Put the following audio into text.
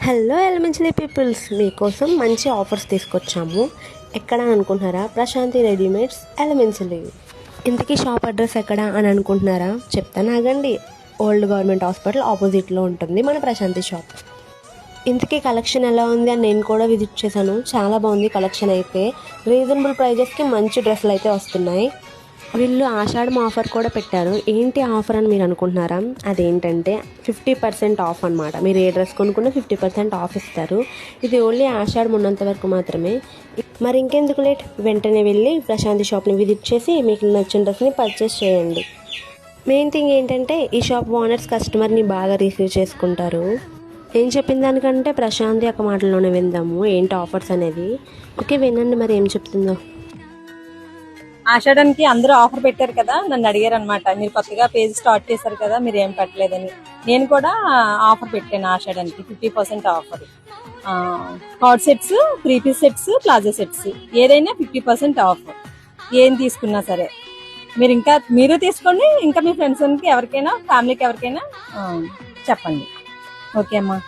Hello elementary peoples, మీకోసం మంచి offers తీసుకొచ్చాము. ఎక్కడ అనుకుంటున్నారా? Prashanthi readymades elementary. ఇంతకీ షాప్ అడ్రస్ ఎక్కడ అని అనుకుంటున్నారా? చెప్తాను ఆగండి. ఓల్డ్ గవర్నమెంట్ హాస్పిటల్ ఆపోజిట్లో ఉంటుంది మన ప్రశాంతి షాప్. ఇంతకీ కలెక్షన్ ఎలా ఉంది అని నేను కూడా విజిట్ చేశాను. చాలా బాగుంది కలెక్షన్. అయితే రీజనబుల్ ప్రైజెస్కి మంచి డ్రెస్సులు అయితే వస్తున్నాయి. వీళ్ళు ఆషాఢం ఆఫర్ కూడా పెట్టారు. ఏంటి ఆఫర్ అని మీరు అనుకుంటున్నారా? అదేంటంటే 50% ఆఫ్ అనమాట. మీరు ఏ డ్రెస్ కొనుక్కున్నా 50% ఆఫ్ ఇస్తారు. ఇది ఓన్లీ ఆషాఢం ఉన్నంత వరకు మాత్రమే. మరి ఇంకెందుకు లేట్, వెంటనే వెళ్ళి ప్రశాంతి షాప్ని విజిట్ చేసి మీకు నచ్చిన డ్రెస్ని పర్చేస్ చేయండి. మెయిన్ థింగ్ ఏంటంటే ఈ షాప్ ఓనర్స్ కస్టమర్ని బాగా రిసీవ్ చేసుకుంటారు. ఏం చెప్పిన దానికంటే ప్రశాంతి ఒక మాటలోనే విందాము ఏంటి ఆఫర్స్ అనేది. ఓకే, వినండి మరి ఏం చెప్తుందో. ఆషాఢానికి అందరూ ఆఫర్ పెట్టారు కదా, నన్ను అడిగారు అనమాట. మీరు కొత్తగా పేజ్ స్టార్ట్ చేశారు కదా, మీరు ఏం పెట్టలేదని. నేను కూడా ఆఫర్ పెట్టాను ఆషాఢానికి 50% offer. Cord sets, 3 piece sets, palazzo sets ఏదైనా 50% ఆఫ్. ఏం తీసుకున్నా సరే మీరు తీసుకోండి. ఇంకా మీ ఫ్రెండ్స్కి ఎవరికైనా, ఫ్యామిలీకి ఎవరికైనా చెప్పండి. ఓకే అమ్మా.